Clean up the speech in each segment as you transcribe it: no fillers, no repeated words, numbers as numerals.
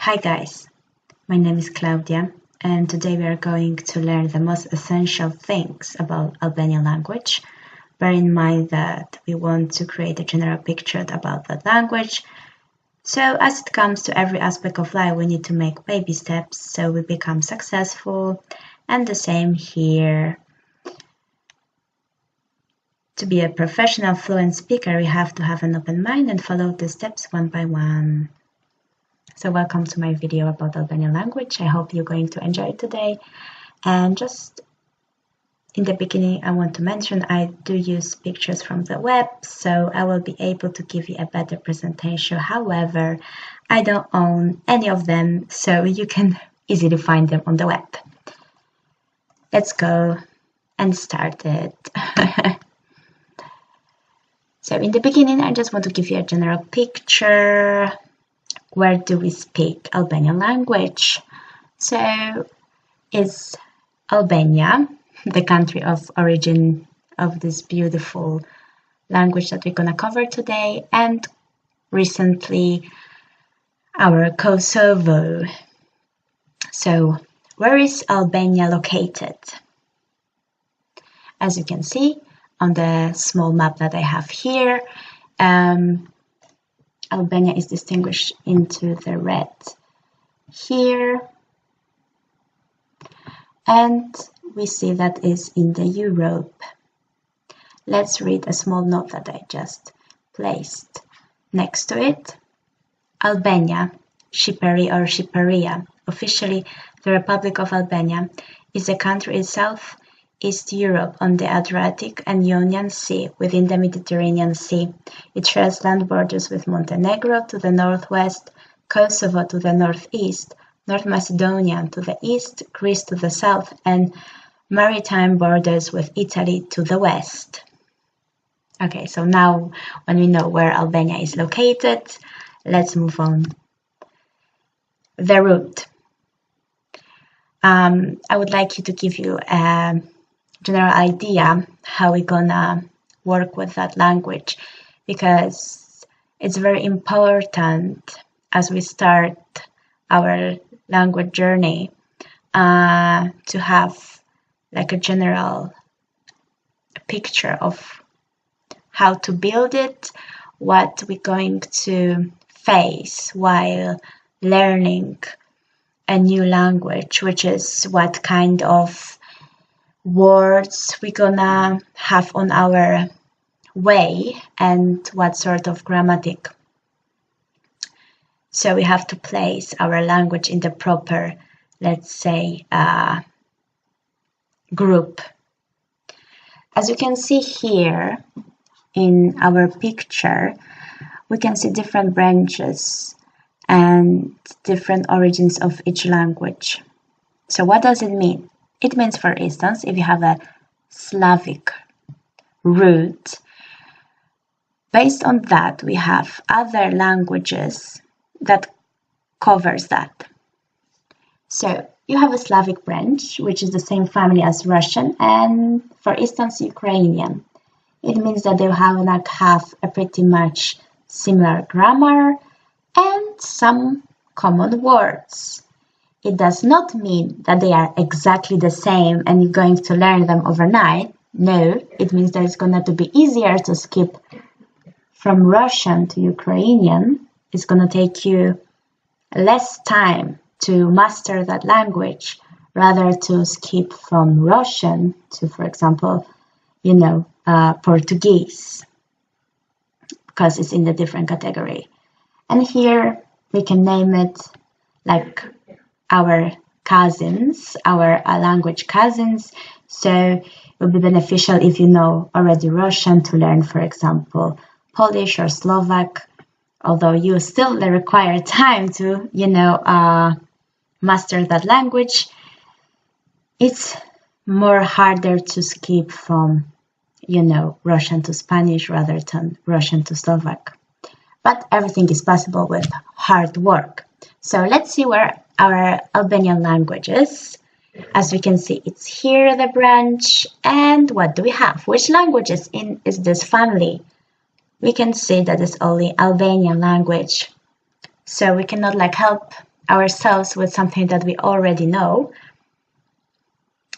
Hi guys, my name is Klaudia and today we are going to learn the most essential things about Albanian language. Bear in mind that we want to create a general picture about that language. So as it comes to every aspect of life, we need to make baby steps so we become successful, and the same here. To be a professional fluent speaker, we have to have an open mind and follow the steps one by one. So welcome to my video about Albanian language. I hope you're going to enjoy it today. And just in the beginning, I want to mention I do use pictures from the web, so I will be able to give you a better presentation. However, I don't own any of them, so you can easily find them on the web. Let's go and start it. So in the beginning, I just want to give you a general picture. Where do we speak Albanian language? So is Albania the country of origin of this beautiful language that we're going to cover today, and recently our Kosovo. So where is Albania located? As you can see on the small map that I have here, Albania is distinguished into the red here, and we see that is in the Europe. Let's read a small note that I just placed next to it. Albania, Shqipëri or Shqipëria, officially the Republic of Albania, is a country in Southeast Europe on the Adriatic and Ionian Sea within the Mediterranean Sea. It shares land borders with Montenegro to the northwest, Kosovo to the northeast, North Macedonia to the east, Greece to the south, and maritime borders with Italy to the west. Okay, so now when we know where Albania is located, let's move on. The route. I would like to give you a general idea how we're gonna work with that language, because it's very important as we start our language journey to have like a general picture of how to build it, what we're going to face while learning a new language, which is what kind of words we're gonna have on our way and what sort of grammatic. So we have to place our language in the proper, let's say, group. As you can see here in our picture, we can see different branches and different origins of each language. So what does it mean? It means, for instance, if you have a Slavic root, based on that, we have other languages that covers that. So you have a Slavic branch, which is the same family as Russian, and for instance, Ukrainian. It means that they have a pretty much similar grammar and some common words. It does not mean that they are exactly the same and you're going to learn them overnight. No, it means that it's going to be easier to skip from Russian to Ukrainian. It's going to take you less time to master that language rather to skip from Russian to, for example, Portuguese, because it's in the different category. And here we can name it like our cousins, our language cousins. So it will be beneficial if you know already Russian to learn, for example, Polish or Slovak, although you still require time to, master that language. It's more harder to skip from, Russian to Spanish rather than Russian to Slovak. But everything is possible with hard work. So let's see where our Albanian language is. As we can see, it's here, the branch. And what do we have? Which languages is this family? We can see that it's only Albanian language. So we cannot help ourselves with something that we already know.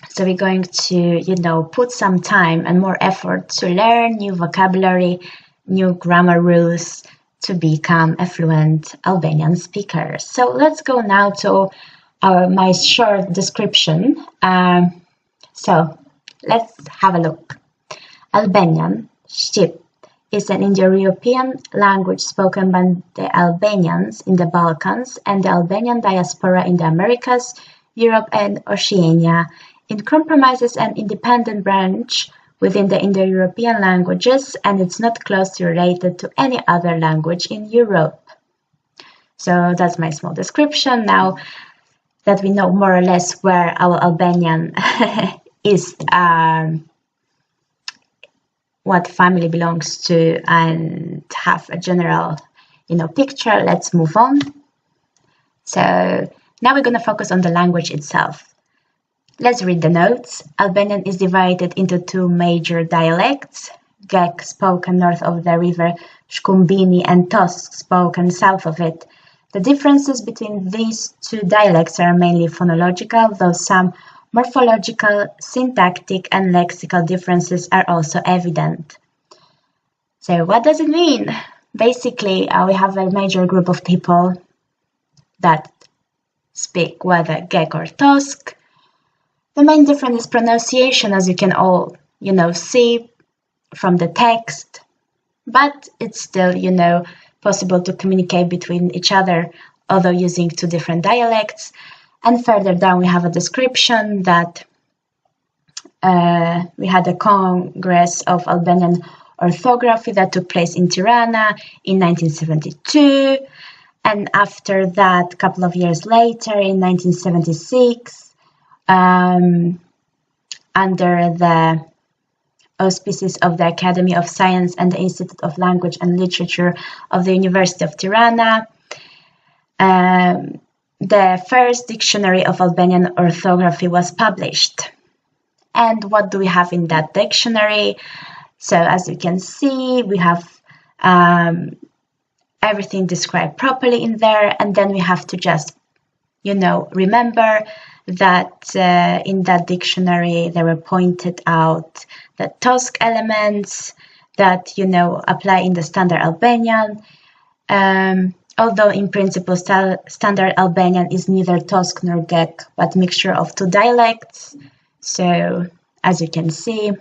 So we're going to, put some time and more effort to learn new vocabulary, new grammar rules to become a fluent Albanian speaker. So let's go now to my short description. So let's have a look. Albanian, Shqip, is an Indo-European language spoken by the Albanians in the Balkans and the Albanian diaspora in the Americas, Europe and Oceania. It comprises an independent branch within the Indo-European languages, and it's not closely related to any other language in Europe. So that's my small description. Now that we know more or less where our Albanian is, what family belongs to, and have a general, picture, let's move on. So now we're going to focus on the language itself. Let's read the notes. Albanian is divided into two major dialects, Gek spoken north of the river Shkumbini and Tosk spoken south of it. The differences between these two dialects are mainly phonological, though some morphological, syntactic and lexical differences are also evident. So what does it mean? Basically, we have a major group of people that speak whether Gek or Tosk. The main difference is pronunciation, as you can all, see from the text, but it's still, possible to communicate between each other, although using two different dialects. And further down, we have a description that we had a Congress of Albanian Orthography that took place in Tirana in 1972. And after that, a couple of years later, in 1976, under the auspices of the Academy of Science and the Institute of Language and Literature of the University of Tirana, the first dictionary of Albanian orthography was published. And what do we have in that dictionary? So as you can see, we have everything described properly in there, and then we have to just, remember that in that dictionary there were pointed out the Tosk elements that, apply in the standard Albanian, although in principle standard Albanian is neither Tosk nor Gek, but mixture of two dialects. So as you can see,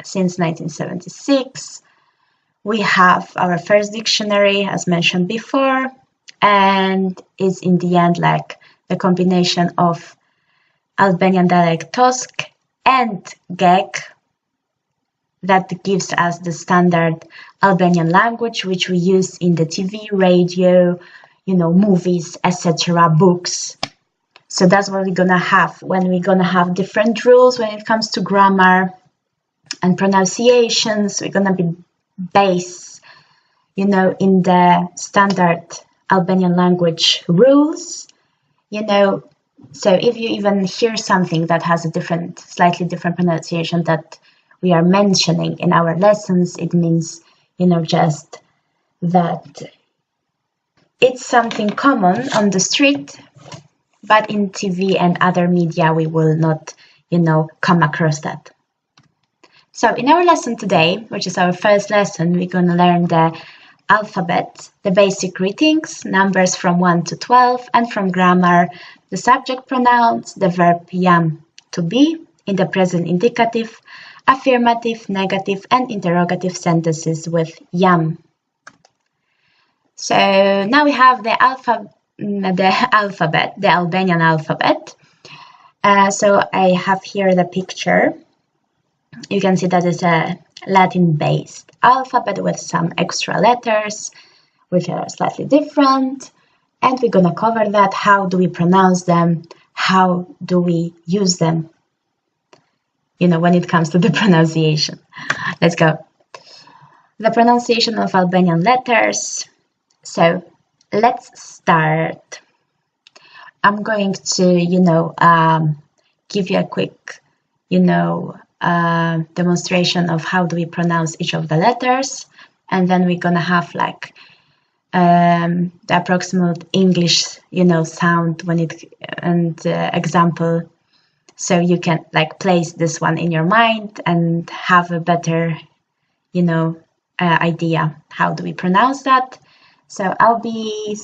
since 1976, we have our first dictionary, as mentioned before, and it's in the end like the combination of Albanian dialect Tosk and Gek that gives us the standard Albanian language, which we use in the TV, radio, movies, etc., books. So that's what we're gonna have when we're gonna have different rules when it comes to grammar and pronunciations. We're gonna be based, in the standard Albanian language rules, So if you even hear something that has a slightly different pronunciation that we are mentioning in our lessons, it means, just that it's something common on the street, but in TV and other media, we will not, come across that. So in our lesson today, which is our first lesson, we're going to learn the alphabet, the basic greetings, numbers from 1 to 12, and from grammar, the subject pronouns, the verb jam, to be, in the present indicative, affirmative, negative, and interrogative sentences with jam. So now we have the alphabet, the Albanian alphabet. So I have here the picture. You can see that it's a Latin-based alphabet with some extra letters, which are slightly different. And we're going to cover that. How do we pronounce them? How do we use them? When it comes to the pronunciation. Let's go. The pronunciation of Albanian letters. So let's start. I'm going to, give you a quick, demonstration of how do we pronounce each of the letters. And then we're going to have the approximate English, sound when it and example, so you can like place this one in your mind and have a better, idea how do we pronounce that. So I'll be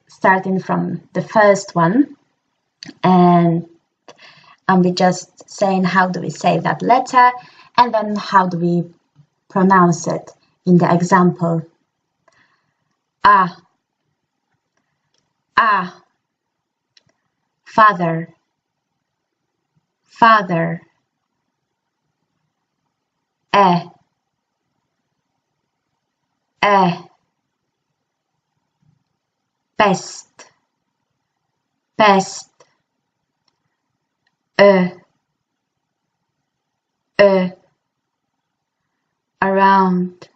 starting from the first one, and I'll be just saying how do we say that letter, and then how do we pronounce it in the example. Ah, ah, father, father, eh, best, best, around,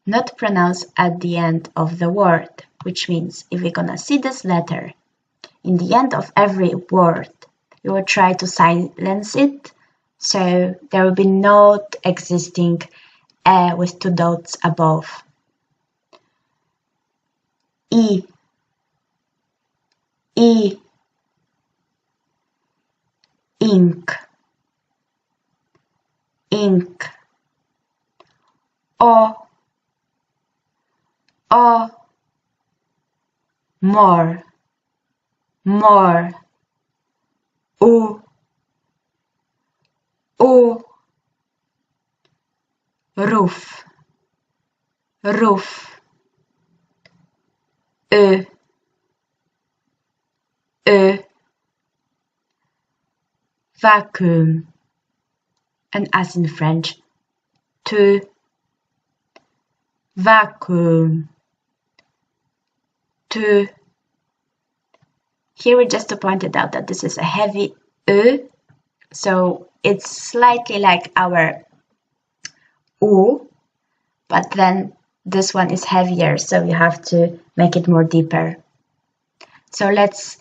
not pronounced at the end of the word, which means if we're gonna see this letter in the end of every word, we will try to silence it, so there will be no existing with two dots above. E, E, ink, ink. O, more, more. U, roof, roof. Vacuum, and as in French, to vacuum, to. Here we just pointed out that this is a heavy so it's slightly like our U, but then this one is heavier, so you have to make it more deeper. So let's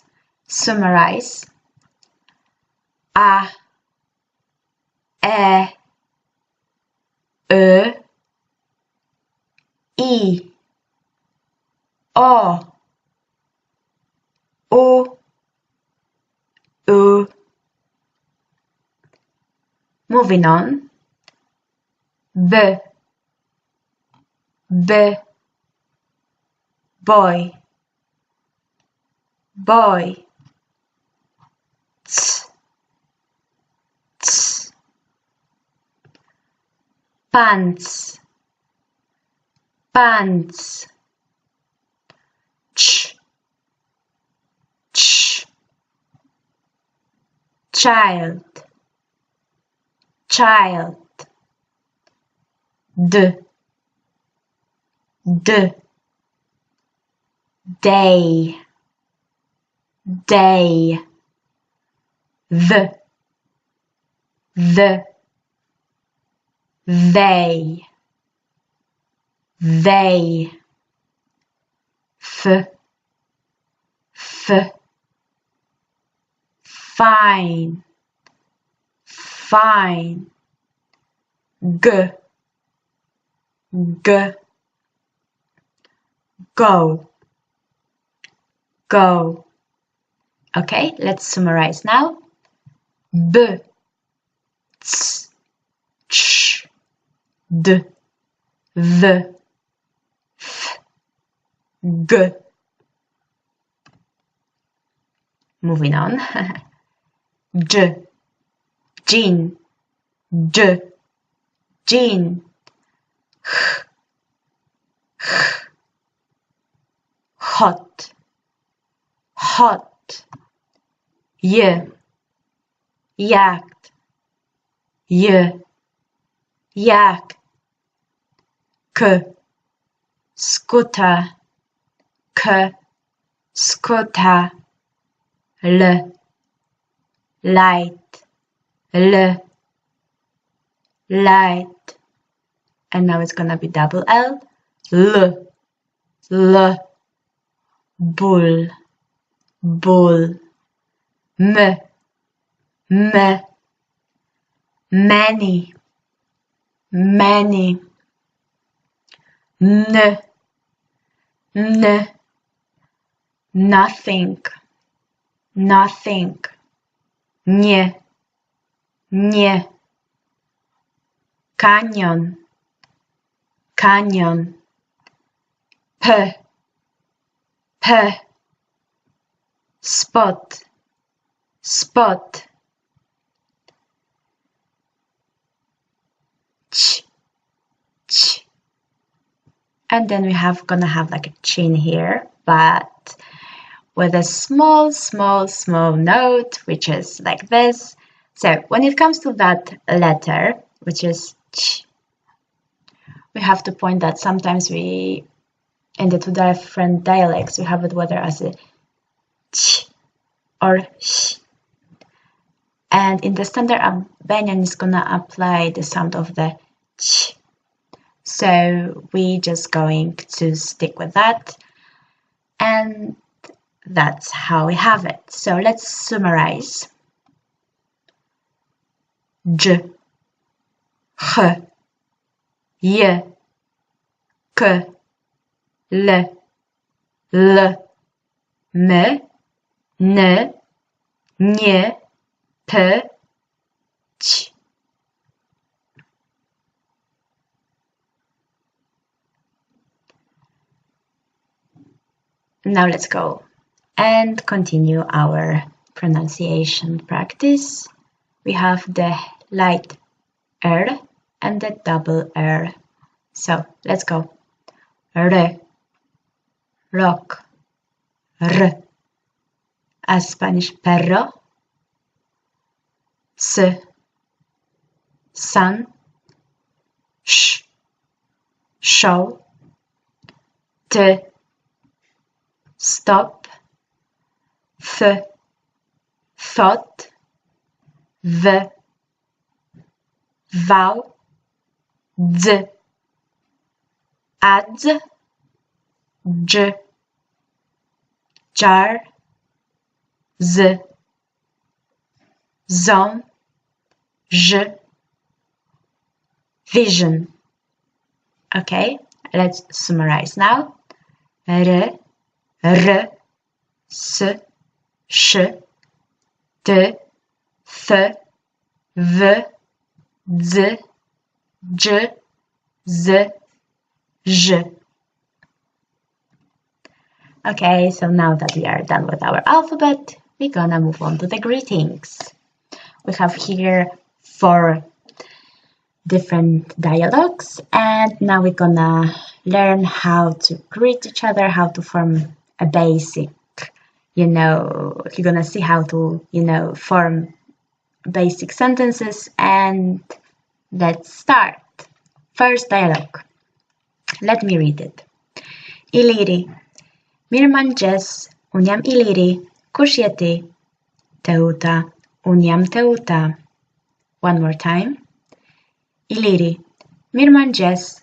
summarize. A, E, Ö, I, O, U, U. Moving on. B, B, boy, boy. Ts, ts. Pants, pants. Ch, ch. Child, child. D, d. Day, day. The, they, f, fine, fine. G, go, go. Okay, let's summarize now. B, ts, ch, d, the, f, g. Moving on. J, jean, j, jean. H, hot, hot. Y, yacht, yacht. K, scooter, scooter. L, light, light. And now it's gonna be double L. L, bull, bull. M, many, many. n, n, nothing, nothing, nie, nie, canyon, canyon, p, p, spot, spot, ch, ch. And then gonna have like a chin here, but with a small, small, small note, which is like this. So when it comes to that letter, which is ch, we have to point that sometimes in the two different dialects, we have it whether as a ch or sh. And in the standard Albanian, it's gonna apply the sound of the ch. So we just going to stick with that. And that's how we have it. So let's summarize. J, H, J, K, L, L, M, N, N, P, Ć. Now let's go and continue our pronunciation practice. We have the light R and the double R. So let's go. R, rock, R, as Spanish perro, S, sun, Sh, show, T, stop, Th, thought, V, vow, D, adz, J, jar, Z, zone, J, vision. Okay, let's summarize now. R, R, S, Sh, T, Th, V, D, J, Z, J. Okay, so now that we are done with our alphabet, we're gonna move on to the greetings. We have here 4 different dialogues, and now we're gonna learn how to greet each other, how to form a basic, you're gonna see how to, form basic sentences, and let's start. First dialogue. Let me read it. Iliri. Mirmanjes, unë Iliri. Kush je ti? Teuta, unë Teuta. One more time. Iliri. Mirmanjes,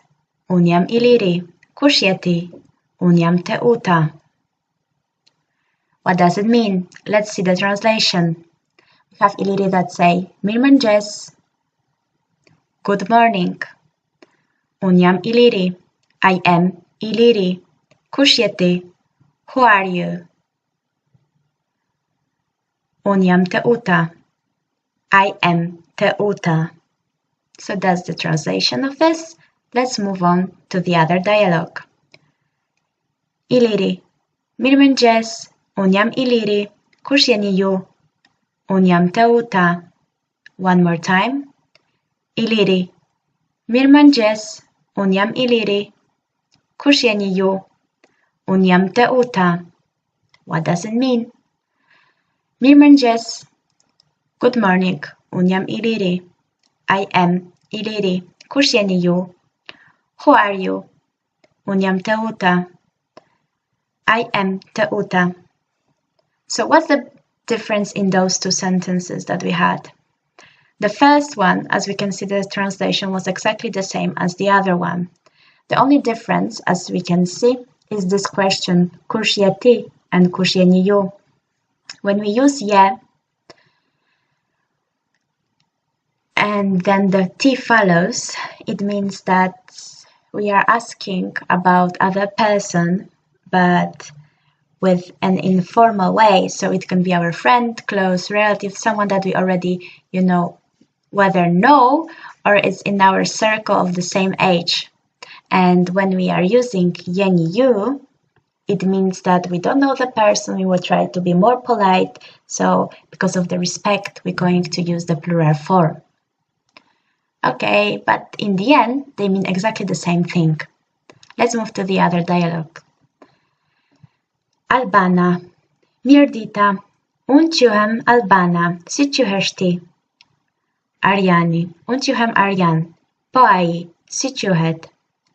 unë Iliri. Kush je ti? Unë Teuta. What does it mean? Let's see the translation. We have Iliri that say, Mirmanjes. Good morning. Unë Iliri. I am Iliri. Kush je ti? Who are you? Unë Teuta. I am Teuta. So that's the translation of this. Let's move on to the other dialogue. Iliri. Mirëmëngjes. Unë Iliri. Kush jeni ju? Unë Teuta. One more time. Iliri. Mirëmëngjes. Unë Iliri. Kush jeni ju? Unë Teuta. What does it mean? Mirëmëngjes. Good morning. Unë Iliri. I am Iliri. Kush jeni ju? Who are you? Unë Teuta. I am Teuta. So what's the difference in those two sentences that we had? The first one, as we can see, the translation was exactly the same as the other one. The only difference, as we can see, is this question, kush je ti and kush jeni ju. When we use je, and then the T follows, it means that we are asking about other person, but with an informal way. So it can be our friend, close relative, someone that we already, whether know or is in our circle of the same age. And when we are using yeni you, it means that we don't know the person, we will try to be more polite. So because of the respect, we're going to use the plural form. Okay, but in the end, they mean exactly the same thing. Let's move to the other dialogue. Albana, Mirdita, unë quhem Albana, si quhesh ti? Arjani, unë quhem Arjan, po ai, si quhet?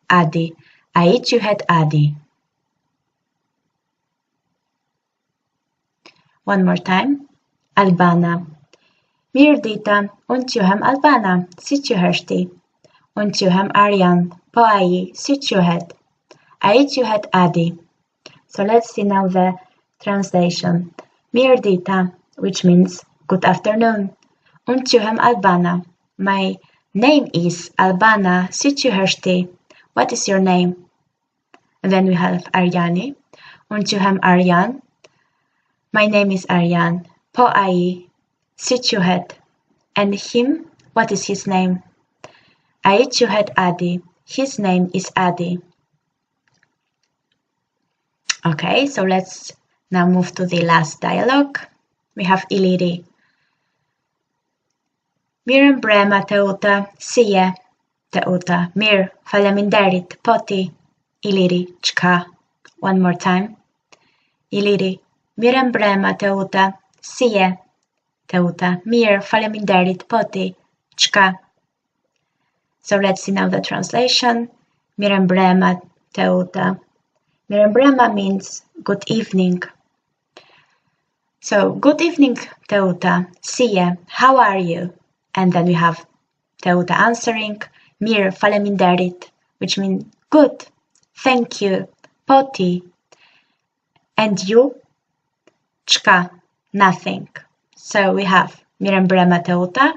Adi, ai quhet Adi. One more time. Albana. Mirdita, unë quhem Albana, si quhesh ti? Unë quhem Arjan, po ai, si quhet? Ai quhet Adi. So let's see now the translation. Mirdita, which means good afternoon. Unë quhem Albana. My name is Albana, si quhesh ti? What is your name? And then we have Arjani. Unë quhem Arjan. My name is Arjan. Po ai, si quhet? And him, what is his name? Ai quhet Adi. His name is Adi. Okay, so let's now move to the last dialogue. We have Iliri. Mirë mbrëma Teuta, si je? Teuta, mirë, faleminderit, po ti? Iliri, çka? One more time. Iliri, mirë mbrëma Teuta, si je? Teuta, mirë, faleminderit, po ti? Çka? So let's see now the translation. Mirë mbrëma Teuta. Mirë mbrëma means good evening. So good evening Teuta, si je? How are you? And then we have Teuta answering, mirë, faleminderit, which means good, thank you, po ti. And you? Çka? Nothing. So we have mirë mbrëma Teuta,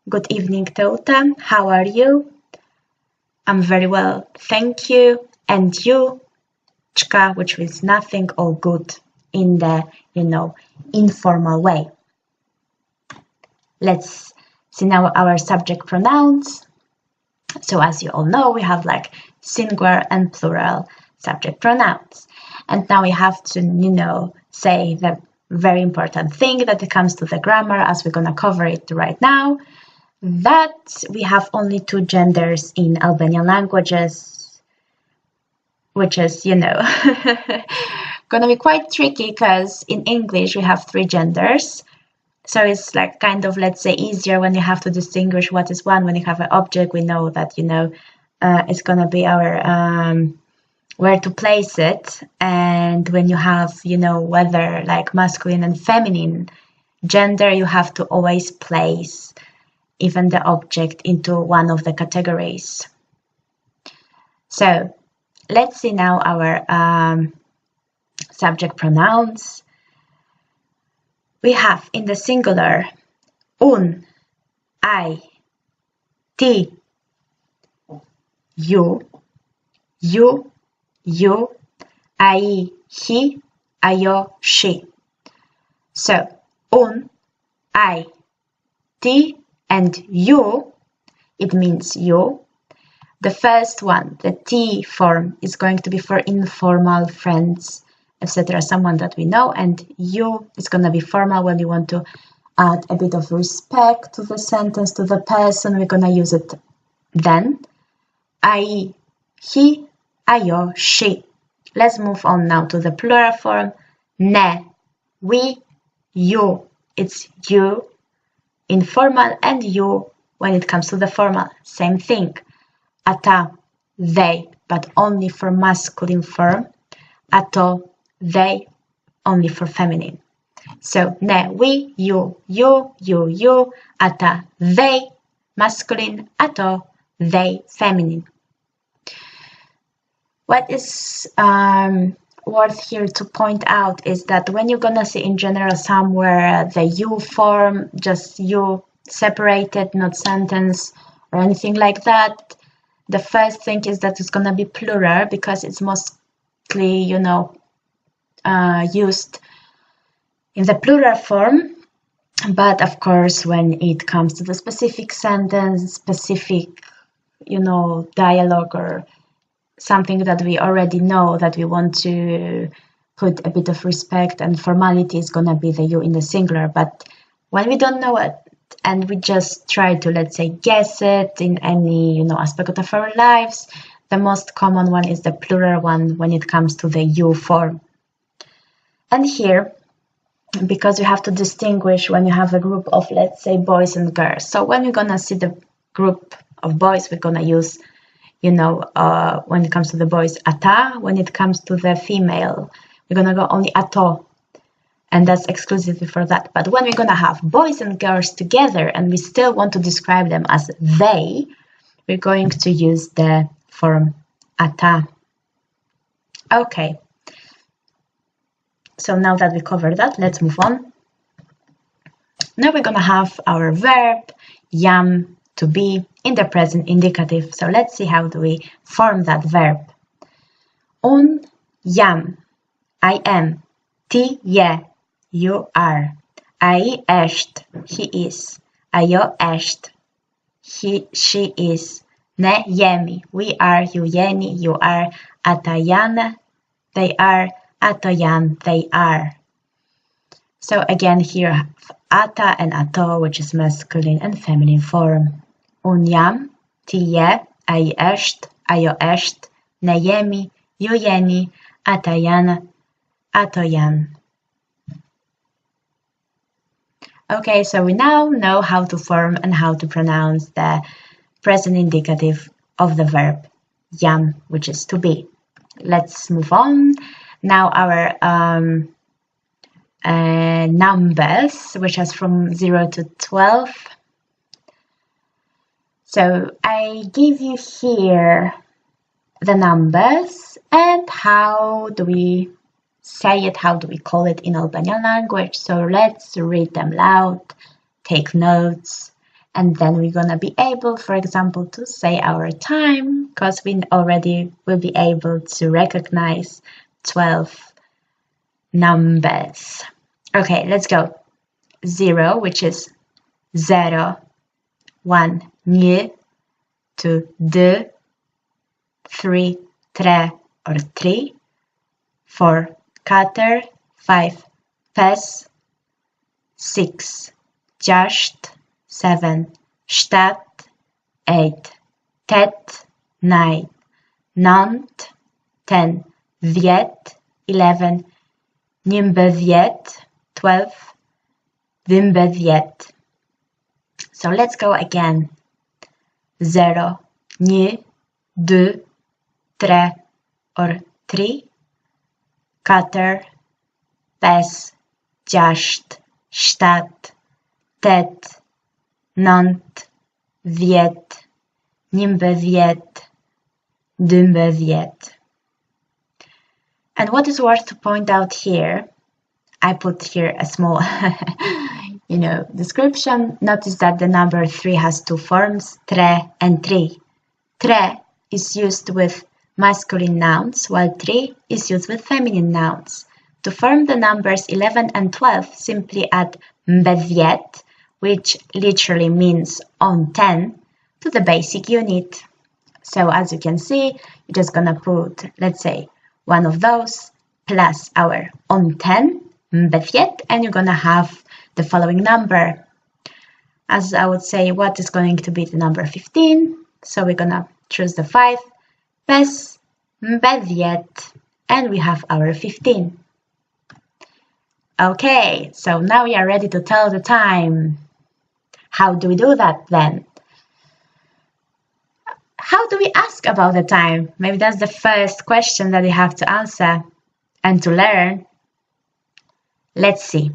good evening Teuta, how are you? I'm very well, thank you. And you? Çka, which means nothing or good in the, informal way. Let's see now our subject pronouns. So as you all know, we have like singular and plural subject pronouns. And now we have to, say the very important thing that it comes to the grammar, as we're going to cover it right now, that we have only two genders in Albanian languages, which is, gonna be quite tricky because in English we have three genders. So it's like kind of, let's say, easier when you have to distinguish what is one. When you have an object, we know that, it's gonna be our, where to place it. And when you have, whether like masculine and feminine gender, you have to always place even the object into one of the categories. So let's see now our subject pronouns. We have in the singular un, I, ti, you, ai, he, ajo, she. So un, I, ti, and you, it means you. The first one, the T form, is going to be for informal friends, etc., someone that we know, and you is going to be formal when we want to add a bit of respect to the sentence, to the person. We're going to use it then. I, he, ajo, she. Let's move on now to the plural form. Ne, we, you. It's you, informal, and you when it comes to the formal. Same thing. Ata, they, but only for masculine form. Ato, they, only for feminine. So, ne, we, you, ata, they, masculine, ato, they, feminine. What is worth here to point out is that when you're gonna see in general somewhere the you form, just you separated, not sentence or anything like that, The first thing is that it's gonna be plural because it's mostly, you know, used in the plural form. But of course, when it comes to the specific sentence, specific, you know, dialogue or something that we already know that we want to put a bit of respect and formality, is gonna be the you in the singular. But when we don't know it and we just try to, let's say, guess it in any, you know, aspect of our lives, the most common one is the plural one when it comes to the you form. And here, because you have to distinguish when you have a group of, let's say, boys and girls. So when you're gonna see the group of boys, we're gonna use, you know, when it comes to the boys, ata. When it comes to the female, we're gonna go only ato, and that's exclusively for that. But when we're gonna have boys and girls together and we still want to describe them as they, we're going to use the form ata. Okay. So now that we covered that, let's move on. Now we're gonna have our verb, jam, to be, in the present indicative. So let's see how do we form that verb. Un jam, I am. Ti je, you are. Ai est, he is. Ajo est, she is. Ne jemi, we are. Ju jeni, you are. Ata jane, they are. Ato jan, they are. So again, here ata and ato, which is masculine and feminine form. Un jam, ti je, ai est, ajo est, ne jemi, ju jeni, ata jan, ato jan. Okay, so we now know how to form and how to pronounce the present indicative of the verb jam, which is to be. Let's move on. Now our numbers, which is from 0 to 12. So I give you here the numbers and how do we say it, how do we call it in Albanian language. So let's read them loud, take notes, and then we're gonna be able, for example, to say our time, because we already will be able to recognize 12 numbers. Okay, let's go. 0, which is 0, 1, nie, 2, d, 3, tre or 3, 4, kater, 5, pes, 6, jasht, 7, shtat, 8, tet, 9, nant, 10, viet, 11, nimbedviet, 12, vimbedviet. So let's go again. 0, nie, 2, 3 or 3, kater, pes, jasht, shtat, tet, nant, viet, nimbedviet, dymbedviet. And what is worth to point out here, I put here a small, description. Notice that the number 3 has two forms, tre and tri. Tre is used with masculine nouns, while tri is used with feminine nouns. To form the numbers 11 and 12, simply add mbedviet, which literally means on 10, to the basic unit. So as you can see, you're just gonna put, let's say, one of those plus our on 10, mbedviet, and you're gonna have the following number. As I would say, what is going to be the number 15? So we're gonna choose the 5, pes, mbedviet, and we have our 15. Okay, so now we are ready to tell the time. How do we do that then? How do we ask about the time? Maybe that's the first question that you have to answer and to learn. Let's see.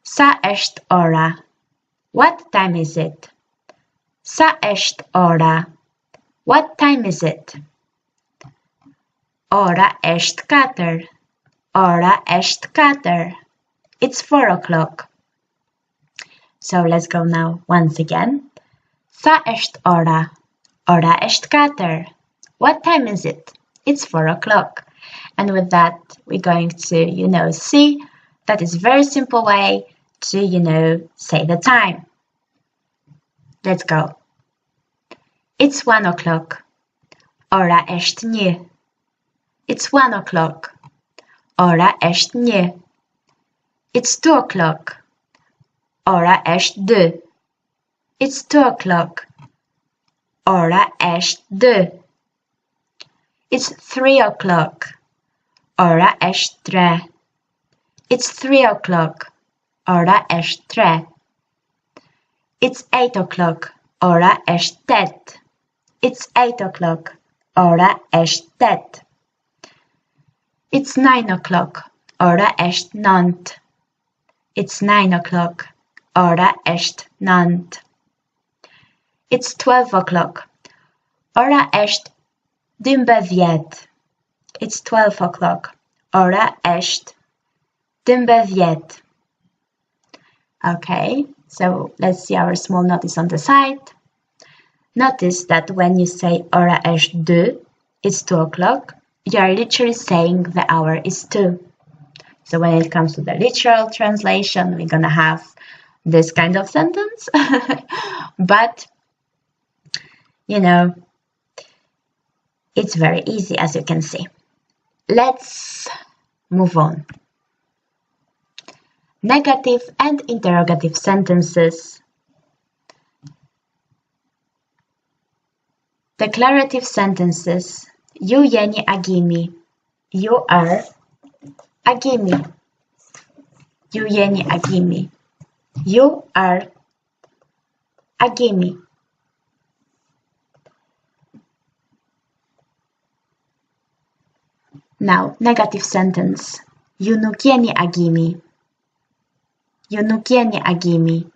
Sa est ora. What time is it? Sa est ora. What time is it? Ora est kater. Ora est kater. It's 4 o'clock. So let's go now once again. Sa est ora. Ora është 4. What time is it? It's 4 o'clock. And with that, we're going to, see that is a very simple way to, say the time. Let's go. It's 1 o'clock. Ora është 1. It's 1 o'clock. Ora është 1. It's 2 o'clock. Ora është 2. It's 2 o'clock. Ora është 2. It's 3 o'clock. Ora është 3. It's 3 o'clock. Ora është 3. It's 8 o'clock. Ora është 8. It's 8 o'clock. Ora është 8. It's 9 o'clock. Ora është 9. It's 9 o'clock. Ora është 9. It's 12 o'clock. Ora është 12. It's 12 o'clock. Ora është 12. Okay, so let's see our small notice on the side. Notice that when you say ora është 2, it's 2 o'clock, you are literally saying the hour is 2. So when it comes to the literal translation, we're gonna have this kind of sentence. But, it's very easy, as you can see. Let's move on. Negative and interrogative sentences. Declarative sentences. Ju jeni agimi. You are agimi. Ju jeni agimi. You are agimi. Now, negative sentence. Ju nuk jeni agimi. Ju nuk jeni agimi.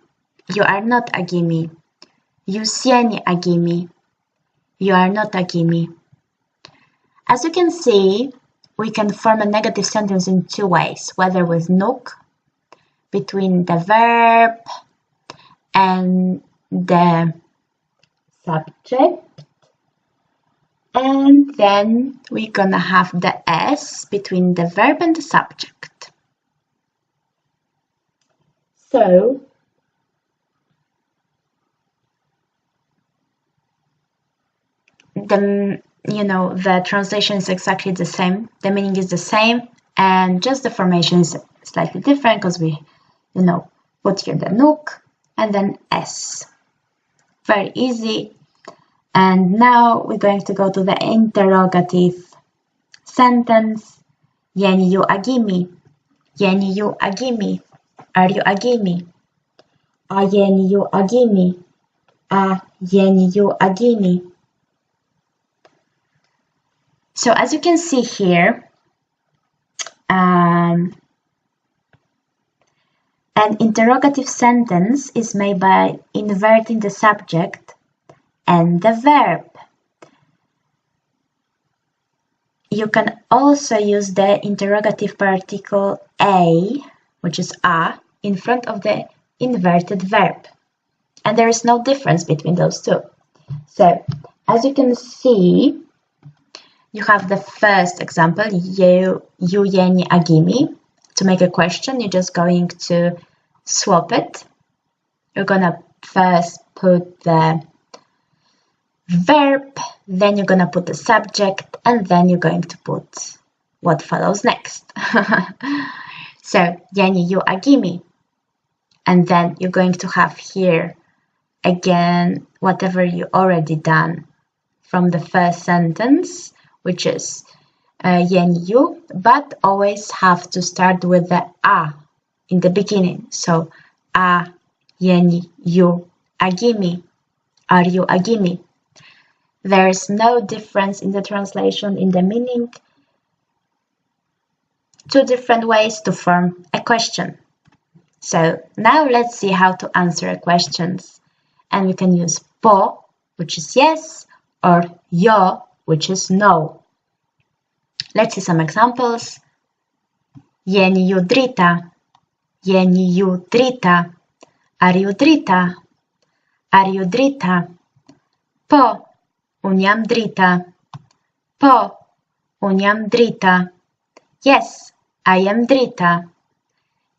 You are not agimi. Ju sjeni agimi. You are not agimi. As you can see, we can form a negative sentence in two ways, whether with nuk, between the verb and the subject, and then we're gonna have the s between the verb and the subject. So, the translation is exactly the same, the meaning is the same, and just the formation is slightly different because we, put here the nuk and then s. Very easy. And now we're going to go to the interrogative sentence. Jeni ju agimi? Jeni ju agimi? Are you agimi? A jeni ju agimi? A jeni ju agimi? So as you can see here, an interrogative sentence is made by inverting the subject and the verb. You can also use the interrogative particle a, which is a, in front of the inverted verb. And there is no difference between those two. So, as you can see, you have the first example, ju jeni agimi. To make a question, you're just going to swap it. You're gonna first put the verb, then you're gonna put the subject, and then you're going to put what follows next. So, jeni ju agimi. And then you're going to have here, again, whatever you already done from the first sentence, which is jeni ju, but always have to start with the a in the beginning. So, a jeni ju agimi. Are you agimi? There is no difference in the translation, in the meaning. Two different ways to form a question. So now let's see how to answer questions. And we can use po, which is yes, or jo, which is no. Let's see some examples. Jeni ju drita? Jeni ju drita? Are you drita? Are you drita? Po, unë jam drita. Po, unë jam drita. Yes, I am drita.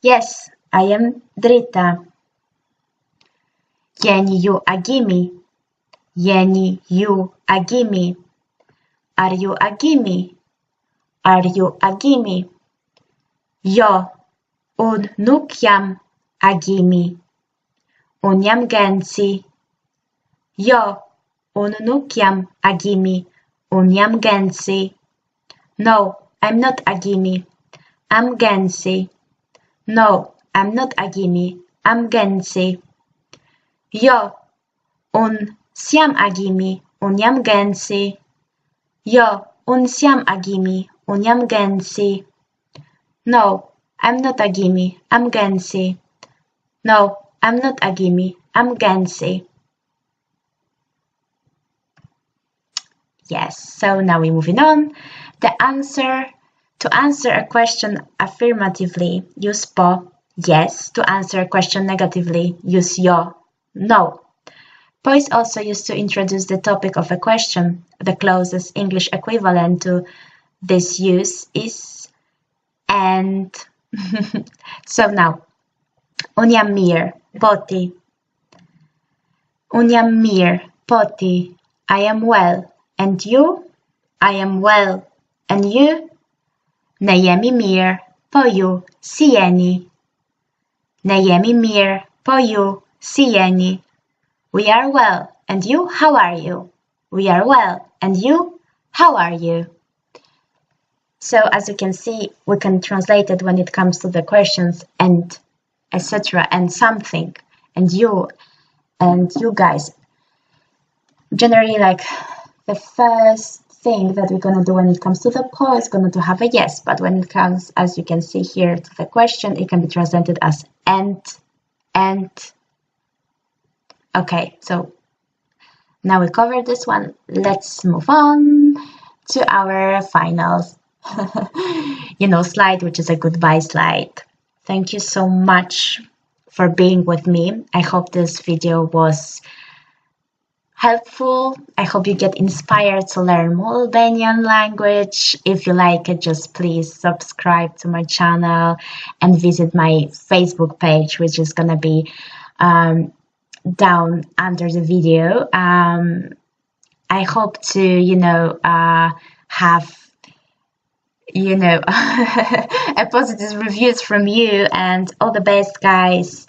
Yes, I am drita. Jeni ju agimi. Jeni ju agimi. Are you agimi? Are you agimi? Jo, unë nuk jam agimi. Unë jam genci. Jo, unë nuk jam agimi. Unë jam genci. No, I'm not agimi. I'm genci. No, I'm not agimi. I'm genci. Jo, unë s'jam agimi. Unë jam genci. Jo, unë s'jam agimi. Unë jam genci. No, I'm not agimi. I'm genci. No, I'm not agimi. I'm genci. Yes, so now we're moving on. To answer a question affirmatively, use po, yes. To answer a question negatively, use yo, no. Po is also used to introduce the topic of a question. The closest English equivalent to this use is and. So now, unë jam mirë, poti. Unë jam mirë, poti. I am well. And you? I am well. And you? Ne jemi mirë, po ju, si jeni? Ne jemi mirë, po ju, si jeni? We are well. And you? How are you? We are well. And you? How are you? So as you can see, we can translate it when it comes to the questions and etc. and something and you guys. Generally, like the first thing that we're gonna do when it comes to the po is gonna to have a yes, but when it comes, as you can see here, to the question, it can be translated as and. Okay, so now we covered this one. Let's move on to our final, slide, which is a goodbye slide. Thank you so much for being with me. I hope this video was helpful. I hope you get inspired to learn more Albanian language. If you like it, just please subscribe to my channel and visit my Facebook page, which is gonna be down under the video. I hope to, have, a positive reviews from you, and all the best, guys.